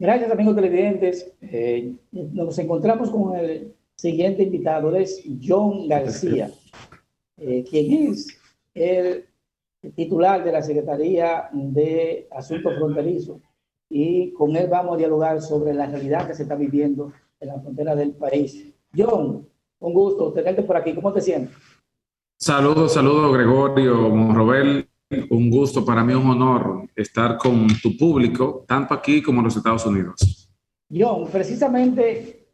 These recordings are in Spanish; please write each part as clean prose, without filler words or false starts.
Gracias, amigos televidentes. Nos encontramos con el siguiente invitado, es John García, quien es el titular de la Secretaría de Asuntos Fronterizos. Y con él vamos a dialogar sobre la realidad que se está viviendo en la frontera del país. John, un gusto tenerte por aquí. ¿Cómo te sientes? Saludos, saludos, Gregorio Monrobel. Un gusto, para mí un honor estar con tu público, tanto aquí como en los Estados Unidos. John, precisamente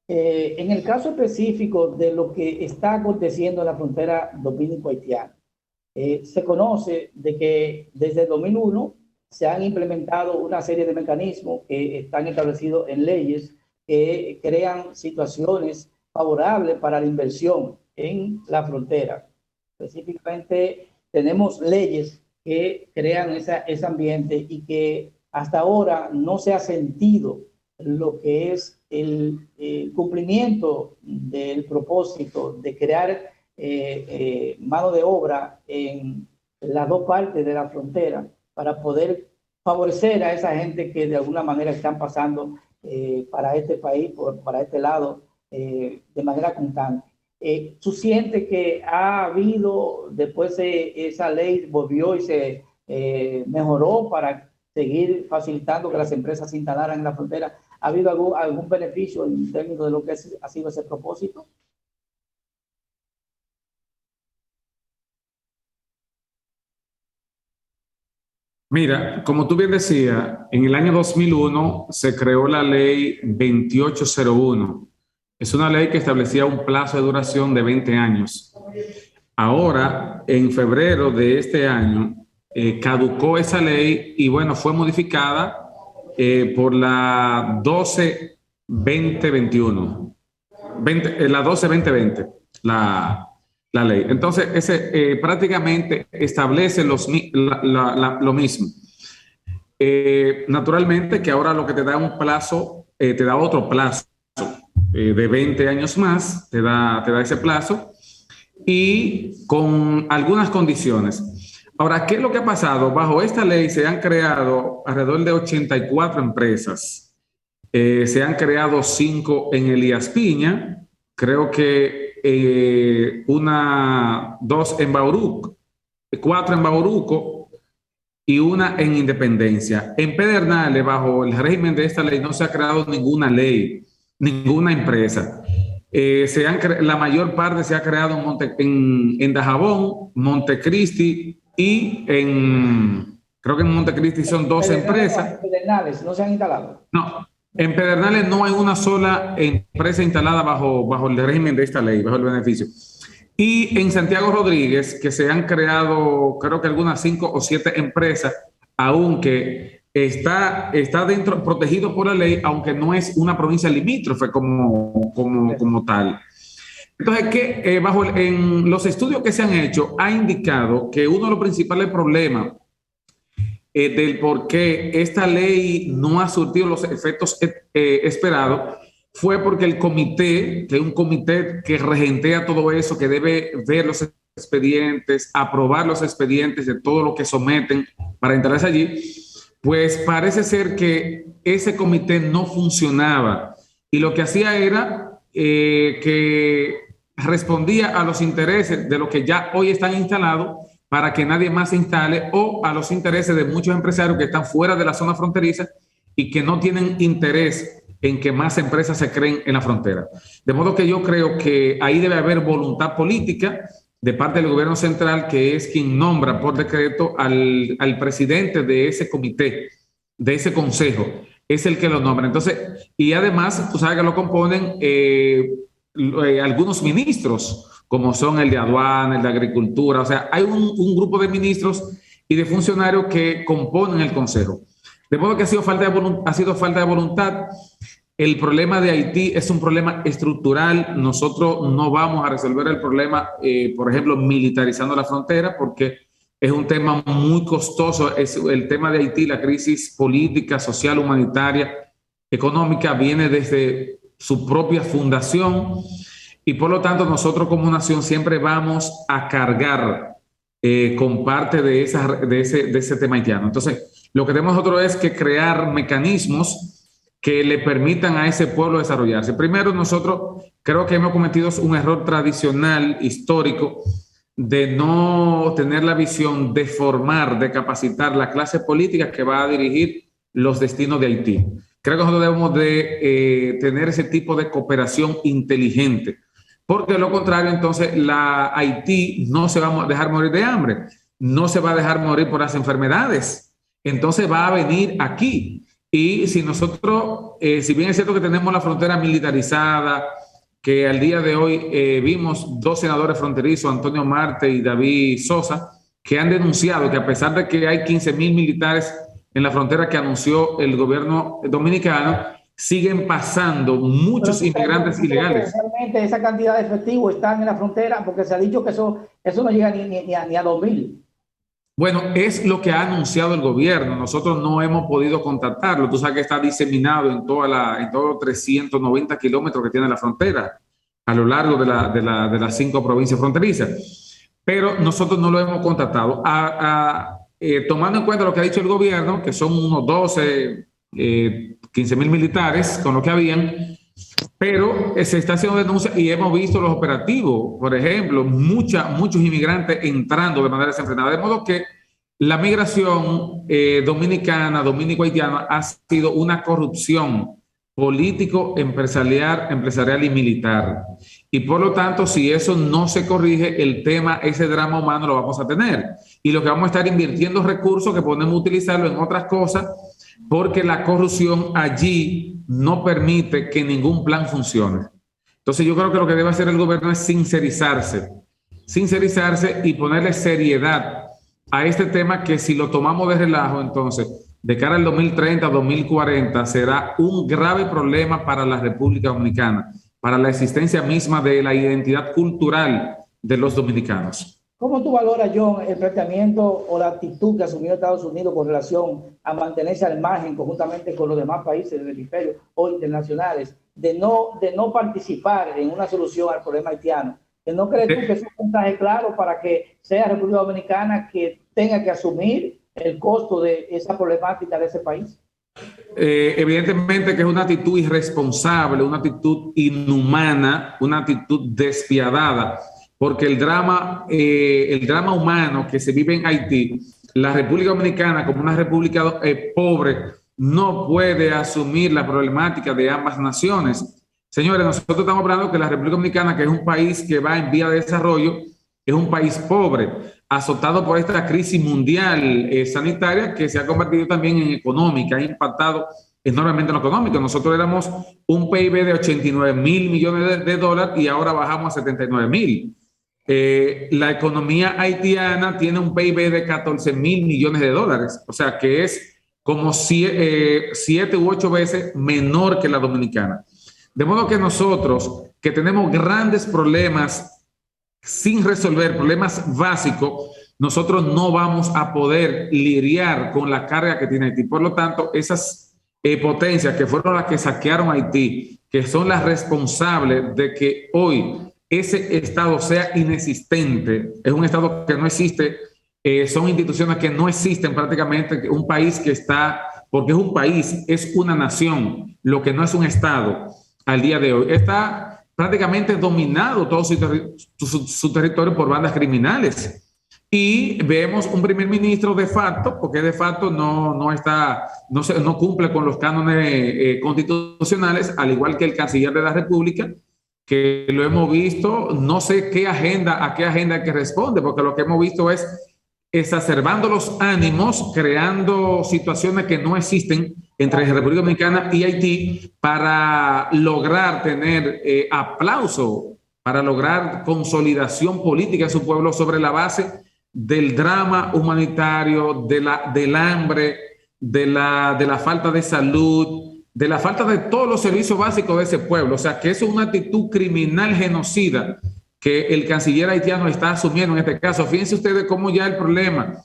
en el caso específico de lo que está aconteciendo en la frontera dominico-haitiana, se conoce de que desde el 2001 se han implementado una serie de mecanismos que están establecidos en leyes que crean situaciones favorables para la inversión en la frontera. Específicamente, tenemos leyes que crean ese ambiente y que hasta ahora no se ha sentido lo que es el cumplimiento del propósito de crear mano de obra en las dos partes de la frontera para poder favorecer a esa gente que de alguna manera están pasando para este país, para este lado, de manera constante. ¿Tú sientes que ha habido, después de esa ley, volvió y se mejoró para seguir facilitando que las empresas se instalaran en la frontera? ¿Ha habido algún beneficio en términos de lo que ha sido ese propósito? Mira, como tú bien decías, en el año 2001 se creó la ley 2801. Es una ley que establecía un plazo de duración de 20 años. Ahora, en febrero de este año, caducó esa ley y bueno, fue modificada por la 12-2021. La 12-2020, la ley. Entonces, prácticamente establece lo mismo. Naturalmente que ahora lo que te da un plazo, te da otro plazo de 20 años más, te da ese plazo y con algunas condiciones. Ahora, ¿qué es lo que ha pasado? Bajo esta ley se han creado alrededor de 84 empresas. Se han creado 5 en Elías Piña, creo que 2 en Bauruco, 4 en Bauruco y una en Independencia. En Pedernales, bajo el régimen de esta ley, no se ha creado ninguna ley, ninguna empresa. La mayor parte se ha creado en Dajabón, Montecristi y creo que en Montecristi son 2 empresas. Pedernales no se han instalado. No, en Pedernales no hay una sola empresa instalada bajo el régimen de esta ley, bajo el beneficio. Y en Santiago Rodríguez, que se han creado, creo que algunas 5 o 7 empresas, aunque está dentro, protegido por la ley, aunque no es una provincia limítrofe como tal. Entonces, en los estudios que se han hecho, ha indicado que uno de los principales problemas del por qué esta ley no ha surtido los efectos esperados fue porque el comité, que es un comité que regentea todo eso, que debe ver los expedientes, aprobar los expedientes de todo lo que someten para instalarse allí, pues parece ser que ese comité no funcionaba y lo que hacía era que respondía a los intereses de los que ya hoy están instalados para que nadie más se instale o a los intereses de muchos empresarios que están fuera de la zona fronteriza y que no tienen interés en que más empresas se creen en la frontera. De modo que yo creo que ahí debe haber voluntad política de parte del gobierno central, que es quien nombra por decreto al presidente de ese comité, de ese consejo, es el que lo nombra. Entonces, y además, tú sabes que lo componen algunos ministros, como son el de aduana, el de agricultura, o sea, hay un grupo de ministros y de funcionarios que componen el consejo. De modo que ha sido falta de voluntad. El problema de Haití es un problema estructural. Nosotros no vamos a resolver el problema, por ejemplo, militarizando la frontera, porque es un tema muy costoso. Es el tema de Haití, la crisis política, social, humanitaria, económica, viene desde su propia fundación y por lo tanto nosotros como nación siempre vamos a cargar con parte de ese tema haitiano. Entonces, lo que tenemos nosotros es que crear mecanismos que le permitan a ese pueblo desarrollarse. Primero, nosotros creo que hemos cometido un error tradicional, histórico, de no tener la visión de formar, de capacitar la clase política que va a dirigir los destinos de Haití. Creo que nosotros debemos de tener ese tipo de cooperación inteligente, porque de lo contrario, entonces la Haití no se va a dejar morir de hambre, no se va a dejar morir por las enfermedades, entonces va a venir aquí. Y si nosotros, si bien es cierto que tenemos la frontera militarizada, que al día de hoy vimos dos senadores fronterizos, Antonio Marte y David Sosa, que han denunciado que a pesar de que hay 15,000 militares en la frontera que anunció el gobierno dominicano, siguen pasando muchos inmigrantes ilegales. Realmente esa cantidad de efectivos están en la frontera, porque se ha dicho que eso no llega ni a 2,000. Bueno, es lo que ha anunciado el gobierno. Nosotros no hemos podido contactarlo. Tú sabes que está diseminado en todos los 390 kilómetros que tiene la frontera a lo largo de las 5 provincias fronterizas. Pero nosotros no lo hemos contactado. Tomando en cuenta lo que ha dicho el gobierno, que son unos 15,000 militares con lo que habían, pero se está haciendo denuncia y hemos visto los operativos, por ejemplo, muchos inmigrantes entrando de manera desenfrenada, de modo que la migración dominicana, dominico-haitiana, ha sido una corrupción político, empresarial y militar. Y por lo tanto, si eso no se corrige, el tema, ese drama humano lo vamos a tener. Y lo que vamos a estar invirtiendo recursos que podemos utilizarlo en otras cosas, porque la corrupción allí no permite que ningún plan funcione. Entonces yo creo que lo que debe hacer el gobierno es sincerizarse y ponerle seriedad a este tema, que si lo tomamos de relajo, entonces de cara al 2030, 2040, será un grave problema para la República Dominicana, para la existencia misma de la identidad cultural de los dominicanos. ¿Cómo tú valoras, John, el planteamiento o la actitud que asumió Estados Unidos con relación a mantenerse al margen conjuntamente con los demás países del hemisferio o internacionales, de no participar en una solución al problema haitiano? ¿Que no crees tú que es un mensaje claro para que sea República Dominicana que tenga que asumir el costo de esa problemática de ese país? Evidentemente que es una actitud irresponsable, una actitud inhumana, una actitud despiadada, porque el drama humano que se vive en Haití, la República Dominicana, como una república pobre, no puede asumir la problemática de ambas naciones. Señores, nosotros estamos hablando que la República Dominicana, que es un país que va en vía de desarrollo, es un país pobre, azotado por esta crisis mundial sanitaria, que se ha convertido también en económica, ha impactado enormemente en lo económico. Nosotros éramos un PIB de 89,000 millones de dólares y ahora bajamos a 79,000. La economía haitiana tiene un PIB de 14,000 millones de dólares, o sea que es como 7 u 8 veces menor que la dominicana. De modo que nosotros, que tenemos grandes problemas sin resolver, problemas básicos, nosotros no vamos a poder lidiar con la carga que tiene Haití. Por lo tanto, esas potencias que fueron las que saquearon Haití, que son las responsables de que hoy ese Estado sea inexistente, es un Estado que no existe, son instituciones que no existen prácticamente, un país que está, porque es un país, es una nación, lo que no es un Estado al día de hoy, está prácticamente dominado todo su territorio por bandas criminales. Y vemos un primer ministro de facto, porque de facto no cumple con los cánones constitucionales, al igual que el canciller de la República, que lo hemos visto, no sé a qué agenda que responde, porque lo que hemos visto es exacerbando los ánimos, creando situaciones que no existen entre República Dominicana y Haití para lograr tener aplauso, para lograr consolidación política en su pueblo sobre la base del drama humanitario, del hambre, de la falta de salud, de la falta de todos los servicios básicos de ese pueblo. O sea, que eso es una actitud criminal genocida que el canciller haitiano está asumiendo en este caso. Fíjense ustedes cómo ya el problema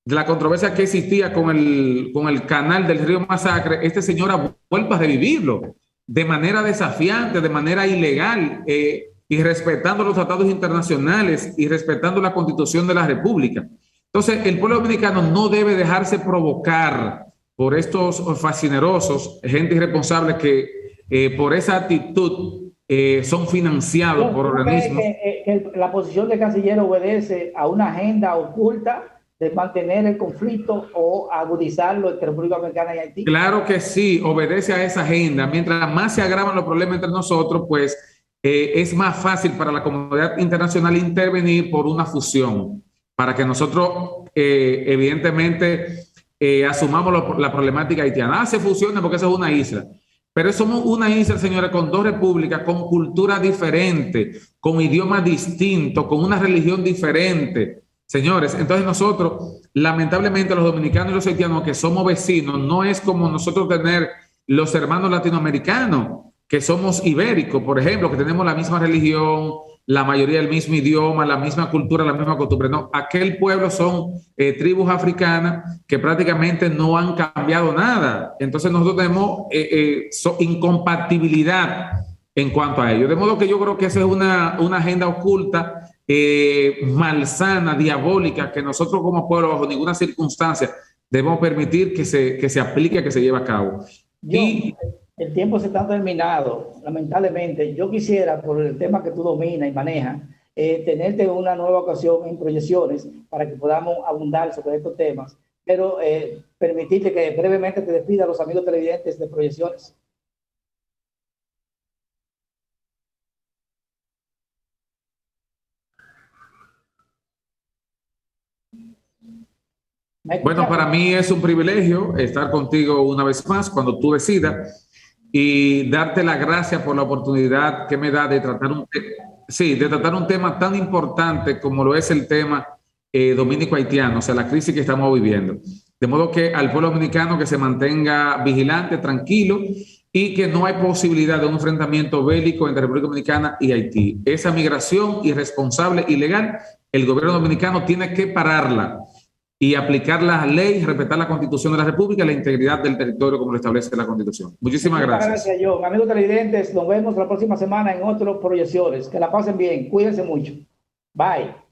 de la controversia que existía con el canal del río Masacre, este señor ha vuelto a revivirlo de manera desafiante, de manera ilegal, y respetando los tratados internacionales y respetando la Constitución de la República. Entonces, el pueblo dominicano no debe dejarse provocar por estos fascinerosos, gente irresponsable que por esa actitud son financiados por organismos. Que la posición de canciller obedece a una agenda oculta de mantener el conflicto o agudizarlo entre República Dominicana y Haití? Claro que sí, obedece a esa agenda. Mientras más se agravan los problemas entre nosotros, pues es más fácil para la comunidad internacional intervenir por una fusión, para que nosotros evidentemente asumamos la problemática haitiana. Se fusiona porque eso es una isla. Pero somos una isla, señores, con dos repúblicas, con cultura diferente, con idiomas distintos, con una religión diferente. Señores, entonces nosotros, lamentablemente los dominicanos y los haitianos que somos vecinos, no es como nosotros tener los hermanos latinoamericanos, que somos ibéricos, por ejemplo, que tenemos la misma religión, la mayoría del mismo idioma, la misma cultura, la misma costumbre. No, aquel pueblo son tribus africanas que prácticamente no han cambiado nada. Entonces nosotros tenemos incompatibilidad en cuanto a ello. De modo que yo creo que esa es una agenda oculta, malsana, diabólica, que nosotros como pueblo bajo ninguna circunstancia debemos permitir que se aplique, que se lleve a cabo. El tiempo se está terminado, lamentablemente. Yo quisiera, por el tema que tú dominas y manejas, tenerte una nueva ocasión en proyecciones para que podamos abundar sobre estos temas, pero permitirte que brevemente te despida a los amigos televidentes de proyecciones. Bueno, para mí es un privilegio estar contigo una vez más cuando tú decidas y darte las gracias por la oportunidad que me da de tratar un tema tan importante como lo es el tema dominico-haitiano, o sea, la crisis que estamos viviendo. De modo que al pueblo dominicano que se mantenga vigilante, tranquilo y que no hay posibilidad de un enfrentamiento bélico entre República Dominicana y Haití. Esa migración irresponsable, ilegal, el gobierno dominicano tiene que pararla y aplicar las leyes, respetar la Constitución de la República y la integridad del territorio como lo establece la Constitución. Muchísimas gracias. Gracias, John. Amigos televidentes, nos vemos la próxima semana en otras proyecciones. Que la pasen bien. Cuídense mucho. Bye.